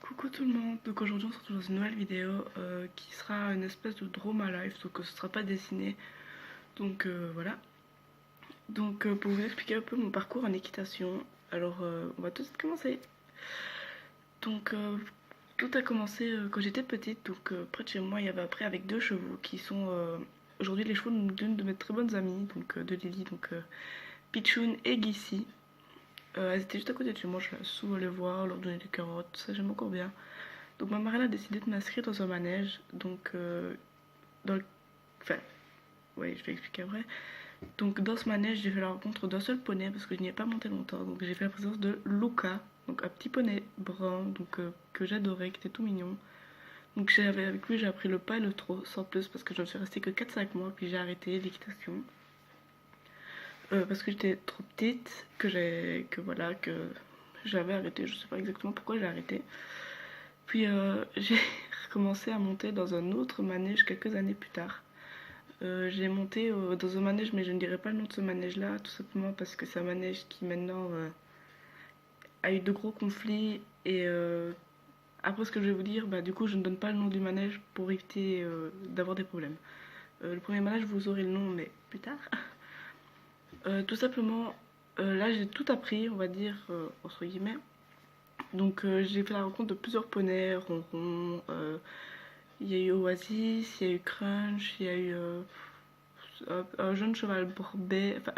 Coucou tout le monde, donc aujourd'hui on se retrouve dans une nouvelle vidéo qui sera une espèce de draw my life, donc ce sera pas dessiné, donc voilà. Donc pour vous expliquer un peu mon parcours en équitation, alors on va tout de suite commencer. Donc tout a commencé quand j'étais petite, donc près de chez moi il y avait après avec deux chevaux qui sont aujourd'hui les chevaux d'une de mes très bonnes amies, donc de Lily, donc Pichoun et Gissy. Elles étaient juste à côté de chez moi, je la sous aller voir, leur donner des carottes, tout ça j'aime encore bien. Donc ma marraine a décidé de m'inscrire dans un manège, donc dans le... Enfin, oui, je vais expliquer après. Donc dans ce manège, j'ai fait la rencontre d'un seul poney parce que je n'y ai pas monté longtemps. Donc j'ai fait la présence de Luca, donc un petit poney brun, donc que j'adorais, qui était tout mignon. Donc avec lui, j'ai appris le pas et le trot sans plus parce que je ne suis restée que 4-5 mois, puis j'ai arrêté l'équitation. Parce que j'étais trop petite, que voilà, que j'avais arrêté, je sais pas exactement pourquoi j'ai arrêté. Puis j'ai recommencé à monter dans un autre manège quelques années plus tard. J'ai monté dans un manège, mais je ne dirais pas le nom de ce manège-là, tout simplement parce que c'est un manège qui maintenant a eu de gros conflits. Et après ce que je vais vous dire, bah, du coup, je ne donne pas le nom du manège pour éviter d'avoir des problèmes. Le premier manège, vous aurez le nom, mais plus tard. Tout simplement, là, j'ai tout appris, on va dire, entre guillemets. Donc j'ai fait la rencontre de plusieurs poneys, Ronron, il y a eu Oasis, il y a eu Crunch, il y a eu un jeune cheval borbé, enfin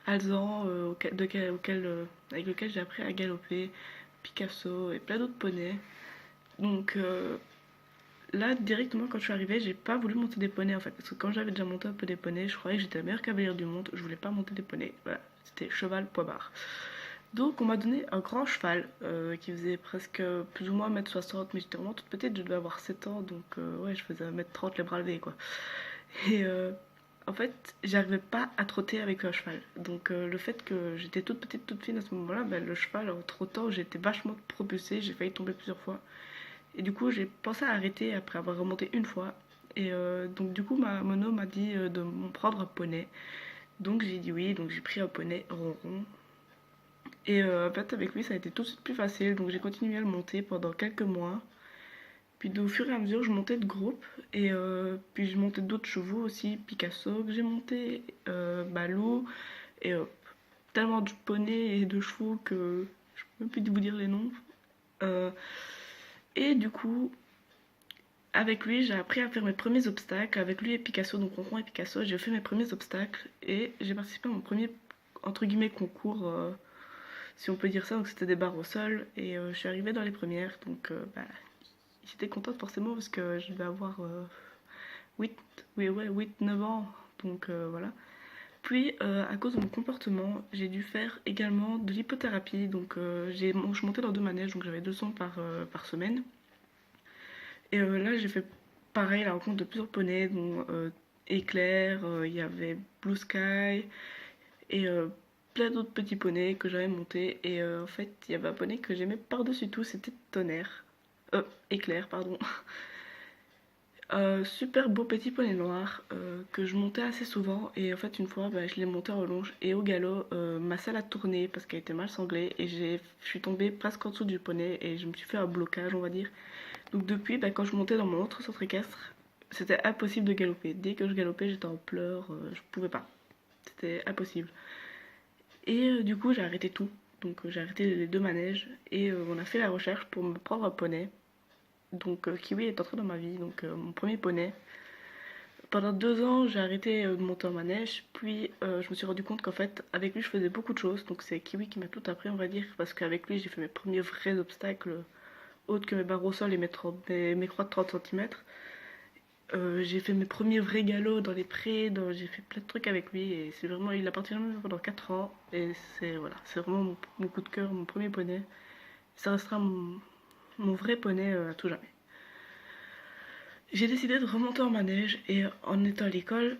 Alzan, avec lequel j'ai appris à galoper, Picasso et plein d'autres poneys. Donc là, directement quand je suis arrivée, j'ai pas voulu monter des poneys en fait, parce que quand j'avais déjà monté un peu des poneys, je croyais que j'étais la meilleure cavalière du monde, je voulais pas monter des poneys, voilà, c'était cheval poids barre. Donc on m'a donné un grand cheval qui faisait presque plus ou moins 1m60, mais j'étais vraiment toute petite, je devais avoir 7 ans, donc ouais, je faisais 1m30 les bras levés quoi. Et en fait, j'arrivais pas à trotter avec un cheval. Donc le fait que j'étais toute petite, toute fine à ce moment-là, ben, le cheval en trottant, j'ai été vachement propulsée, j'ai failli tomber plusieurs fois. Et du coup, j'ai pensé à arrêter après avoir remonté une fois. Et donc du coup, ma mono m'a dit de m'en prendre un poney. Donc j'ai dit oui, donc j'ai pris un poney ronron. Et en fait, avec lui, ça a été tout de suite plus facile. Donc j'ai continué à le monter pendant quelques mois. Puis au fur et à mesure, je montais de groupe. Et puis je montais d'autres chevaux aussi. Picasso que j'ai monté, Balou. Et tellement de poneys et de chevaux que je peux même plus vous dire les noms. Euh, et du coup, avec lui, j'ai appris à faire mes premiers obstacles. Avec lui et Picasso, donc Ronron et Picasso, j'ai fait mes premiers obstacles. Et j'ai participé à mon premier, entre guillemets, concours. Si on peut dire ça, donc c'était des barres au sol et je suis arrivée dans les premières, donc bah, j'étais contente forcément parce que je devais avoir 8, oui, ouais, 8-9 ans, donc voilà. Puis à cause de mon comportement, j'ai dû faire également de l'hypothérapie, donc je montais dans deux manèges, donc j'avais 200 par semaine. Et là j'ai fait pareil, la rencontre de plusieurs poneys, dont Éclair, il y avait Blue Sky, et plein d'autres petits poneys que j'avais montés. Et en fait, il y avait un poney que j'aimais par-dessus tout, c'était Tonnerre. Éclair, pardon. Super beau petit poney noir que je montais assez souvent. Et en fait, une fois, bah, je l'ai monté en longe. Et au galop, ma selle a tourné parce qu'elle était mal sanglée. Et je suis tombée presque en dessous du poney. Et je me suis fait un blocage, on va dire. Donc depuis, bah, quand je montais dans mon autre centre équestre, c'était impossible de galoper. Dès que je galopais, j'étais en pleurs. Je pouvais pas. C'était impossible. Et du coup, j'ai arrêté tout. Donc j'ai arrêté les deux manèges et on a fait la recherche pour me prendre un poney. Donc Kiwi est entré dans ma vie, donc mon premier poney. Pendant 2 ans, j'ai arrêté de monter en manège, puis je me suis rendu compte qu'en fait, avec lui, je faisais beaucoup de choses. Donc c'est Kiwi qui m'a tout appris, on va dire, parce qu'avec lui, j'ai fait mes premiers vrais obstacles autres que mes barres au sol et mes croix de 30 cm. J'ai fait mes premiers vrais galops dans les prés, j'ai fait plein de trucs avec lui et c'est vraiment, il a participé pendant 4 ans et c'est voilà, c'est vraiment mon coup de cœur, mon premier poney. Ça restera mon vrai poney à tout jamais. J'ai décidé de remonter en manège et en étant à l'école,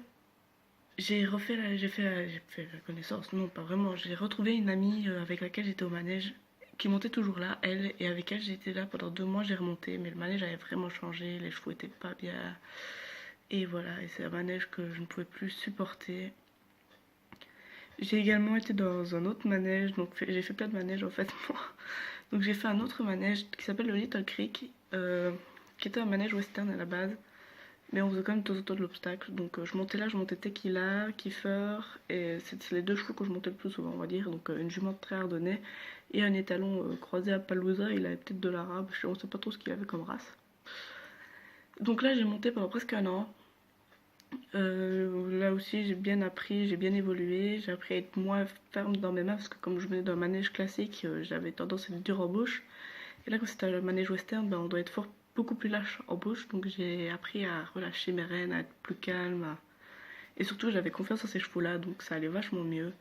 j'ai fait la connaissance, non pas vraiment, j'ai retrouvé une amie avec laquelle j'étais au manège qui montait toujours là, elle, et avec elle j'étais là pendant 2 mois, j'ai remonté, mais le manège avait vraiment changé, les chevaux étaient pas bien. Et voilà, et c'est un manège que je ne pouvais plus supporter. J'ai également été dans un autre manège, donc j'ai fait plein de manèges en fait. Donc j'ai fait un autre manège qui s'appelle le Little Creek, qui était un manège western à la base. Mais on faisait quand même de temps en temps de l'obstacle. Donc je montais là, je montais Tequila, Kiefer, et c'est les deux chevaux que je montais le plus souvent, on va dire. Donc une jument très ardennais et un étalon croisé à Palouza. Il avait peut-être de l'arabe, on ne sait pas trop ce qu'il avait comme race. Donc là, j'ai monté pendant presque un an. Là aussi, j'ai bien appris, j'ai bien évolué. J'ai appris à être moins ferme dans mes mains parce que comme je venais d'un manège classique, j'avais tendance à être dur en bouche. Et là, quand c'était un manège western, ben, on doit être beaucoup plus lâche en bouche. Donc j'ai appris à relâcher mes rênes, à être plus calme. Et surtout, j'avais confiance en ces chevaux-là, donc ça allait vachement mieux.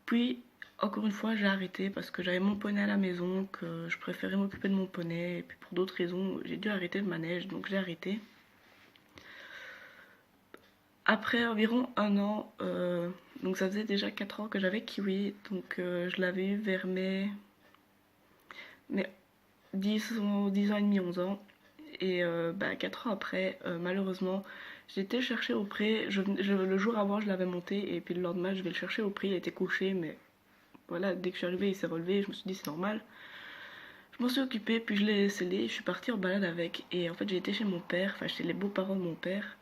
Puis, encore une fois, j'ai arrêté parce que j'avais mon poney à la maison, que je préférais m'occuper de mon poney. Et puis pour d'autres raisons, j'ai dû arrêter le manège, donc j'ai arrêté. Après environ un an, donc ça faisait déjà 4 ans que j'avais Kiwi, donc je l'avais eu vers mes 10 ans et demi, 11 ans. Et 4 ans après, malheureusement, j'ai été le chercher au pré. Le jour avant, je l'avais monté, et puis le lendemain, je vais le chercher au pré. Il était couché, mais voilà, dès que je suis arrivée, il s'est relevé. Je me suis dit, c'est normal. Je m'en suis occupée, puis je l'ai scellé. Je suis partie en balade avec, et en fait, j'ai été chez mon père, enfin, chez les beaux-parents de mon père.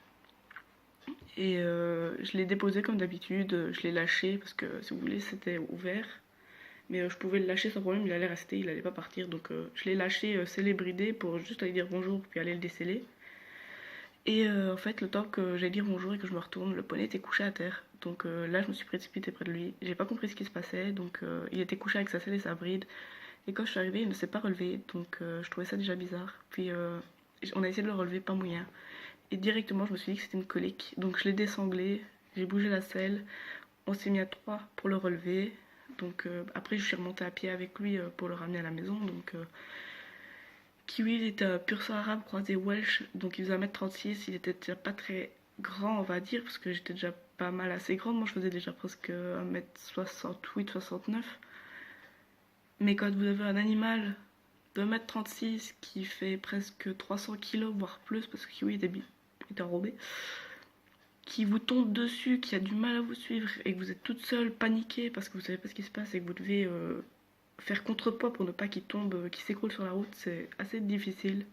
Et je l'ai déposé comme d'habitude, je l'ai lâché parce que si vous voulez c'était ouvert. Mais je pouvais le lâcher sans problème, il allait rester, il allait pas partir. Donc je l'ai lâché scellé bridé pour juste aller dire bonjour puis aller le déceler. Et en fait le temps que j'allais dire bonjour et que je me retourne, le poney était couché à terre. Donc là je me suis précipitée près de lui. J'ai pas compris ce qui se passait, donc il était couché avec sa selle et sa bride. Et quand je suis arrivée il ne s'est pas relevé, donc je trouvais ça déjà bizarre. Puis on a essayé de le relever, pas moyen. Et directement, je me suis dit que c'était une colique. Donc je l'ai désanglé, j'ai bougé la selle. On s'est mis à trois pour le relever. Donc après, je suis remontée à pied avec lui pour le ramener à la maison. Donc Kiwi, il était un pur sang arabe croisé Welsh. Donc il faisait 1m36. Il était déjà pas très grand, on va dire, parce que j'étais déjà pas mal assez grande. Moi, je faisais déjà presque 1m68, 69. Mais quand vous avez un animal de 1m36 qui fait presque 300 kg, voire plus, parce que Kiwi est enrobé, qui vous tombe dessus, qui a du mal à vous suivre et que vous êtes toute seule paniquée parce que vous savez pas ce qui se passe et que vous devez faire contrepoids pour ne pas qu'il tombe, qu'il s'écroule sur la route, c'est assez difficile.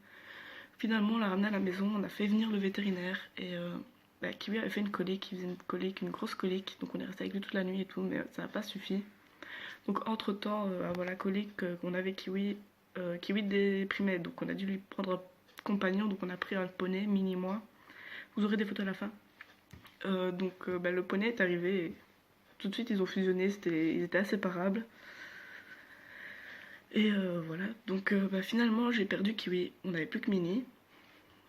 Finalement, on l'a ramené à la maison, on a fait venir le vétérinaire et Kiwi avait fait une colique, il faisait une colique, une grosse colique, donc on est resté avec lui toute la nuit et tout, mais ça n'a pas suffi. Donc entre temps, avant la colique qu'on avait Kiwi, Kiwi déprimait, donc on a dû lui prendre un compagnon, donc on a pris un poney, mini moi. Vous aurez des photos à la fin. Le poney est arrivé et tout de suite ils ont fusionné, ils étaient inséparables. Et voilà, donc finalement j'ai perdu Kiwi, on n'avait plus que Mini.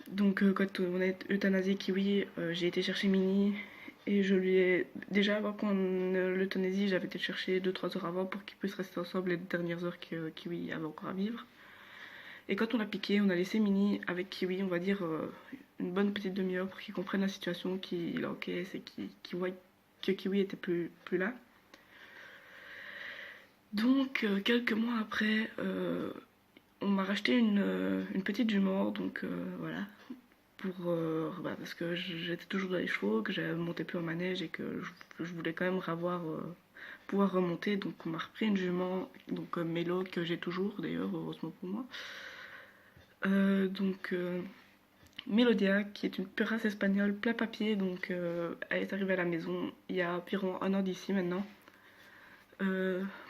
Donc quand on a euthanasié Kiwi, j'ai été chercher Mini et je lui ai... Déjà avant qu'on l'euthanasie, j'avais été le chercher 2-3 heures avant pour qu'ils puissent rester ensemble les dernières heures que Kiwi avait encore à vivre. Et quand on l'a piqué, on a laissé Mini avec Kiwi, on va dire une bonne petite demi-heure pour qu'il comprenne la situation, qu'il encaisse et qu'il voit que Kiwi était plus là. Donc quelques mois après, on m'a racheté une petite jument, donc voilà, parce que j'étais toujours dans les chevaux, que je montais plus en manège et que je voulais quand même pouvoir remonter, donc on m'a repris une jument, donc Mélo, que j'ai toujours d'ailleurs, heureusement pour moi. Mélodia, qui est une pure race espagnole plat papier, donc elle est arrivée à la maison il y a environ un an d'ici maintenant.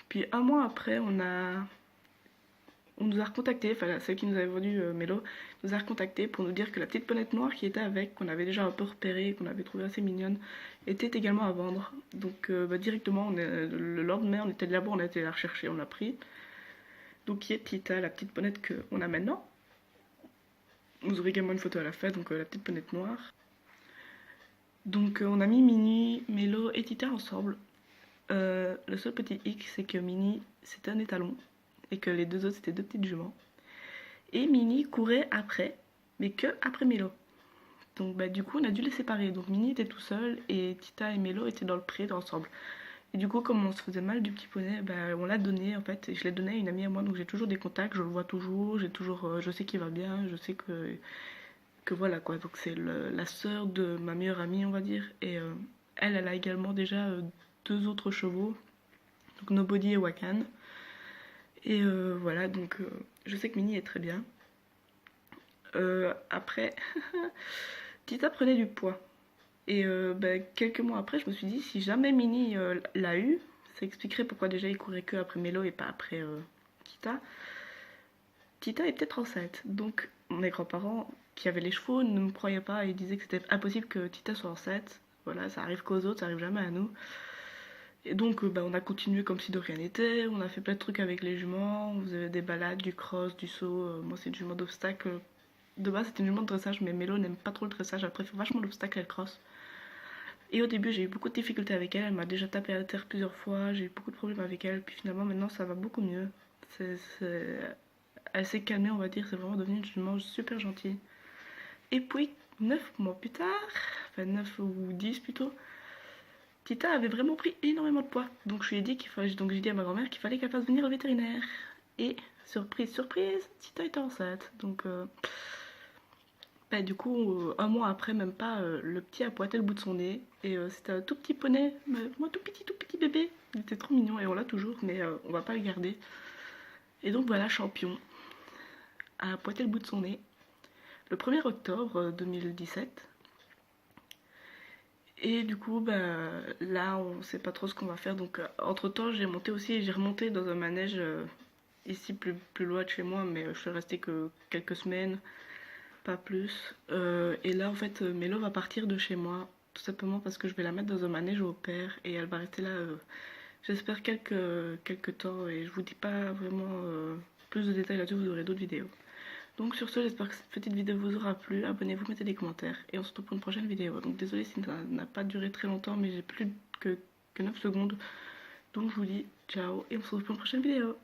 Puis un mois après, on nous a recontacté, enfin celle qui nous avait vendu Mélo, nous a recontacté pour nous dire que la petite ponette noire qui était avec, qu'on avait déjà un peu repérée, qu'on avait trouvée assez mignonne, était également à vendre. Donc directement, le lendemain, on était là-bas, on a été la rechercher, on l'a pris. Donc qui est Tita, la petite ponette qu'on a maintenant. Vous aurez également une photo à la fin, donc la petite ponette noire. Donc on a mis Mini, Mélo et Tita ensemble. Le seul petit hic, c'est que Mini, c'était un étalon et que les deux autres, c'était deux petites juments. Et Mini courait après, mais que après Mélo. Donc du coup, on a dû les séparer. Donc Mini était tout seul et Tita et Mélo étaient dans le pré ensemble. Et du coup, comme on se faisait mal du petit poney, on l'a donné en fait. Et je l'ai donné à une amie à moi, donc j'ai toujours des contacts, je le vois toujours, je sais qu'il va bien, je sais que voilà quoi. Donc c'est la sœur de ma meilleure amie, on va dire. Et elle a également déjà 2 autres chevaux, donc Nobody et Wakan. Et voilà, donc je sais que Minnie est très bien. Après, Tita prenait du poids. Et quelques mois après, je me suis dit, si jamais Minnie l'a eu, ça expliquerait pourquoi déjà il courait que après Mélo et pas après Tita. Tita est peut-être enceinte. Donc mes grands-parents qui avaient les chevaux ne me croyaient pas et disaient que c'était impossible que Tita soit enceinte. Voilà, ça arrive qu'aux autres, ça arrive jamais à nous. Et donc on a continué comme si de rien n'était, on a fait plein de trucs avec les juments, on faisait des balades, du cross, du saut. Moi c'est une jument d'obstacle. De base c'était une jument de dressage, mais Mélo n'aime pas trop le dressage, elle préfère vachement l'obstacle et le cross. Et au début, j'ai eu beaucoup de difficultés avec elle. Elle m'a déjà tapé à la terre plusieurs fois. J'ai eu beaucoup de problèmes avec elle. Puis finalement, maintenant, ça va beaucoup mieux. Elle s'est calmée, on va dire. C'est vraiment devenu une jument super gentille. Et puis, 9 mois plus tard, enfin 9 ou 10 plutôt, Tita avait vraiment pris énormément de poids. Donc je lui ai dit qu'il fallait, donc j'ai dit à ma grand-mère qu'il fallait qu'elle fasse venir le vétérinaire. Et surprise, surprise, Tita était enceinte. Donc du coup, un mois après, même pas, le petit a pointé le bout de son nez. Et c'était un tout petit poney, moi tout petit bébé. Il était trop mignon et on l'a toujours, mais on va pas le garder. Et donc voilà, Champion a pointé le bout de son nez le 1er octobre 2017. Et du coup, là, on sait pas trop ce qu'on va faire. Donc, entre-temps, j'ai remonté dans un manège ici plus loin de chez moi, mais je suis restée que quelques semaines, pas plus. Et là, en fait, Mélo va partir de chez moi, tout simplement parce que je vais la mettre dans un manège au père et elle va rester là, j'espère, quelques temps. Et je vous dis pas vraiment plus de détails là-dessus, vous aurez d'autres vidéos. Donc sur ce, j'espère que cette petite vidéo vous aura plu. Abonnez-vous, mettez des commentaires et on se retrouve pour une prochaine vidéo. Donc désolé si ça n'a pas duré très longtemps, mais j'ai plus que 9 secondes. Donc je vous dis ciao et on se retrouve pour une prochaine vidéo.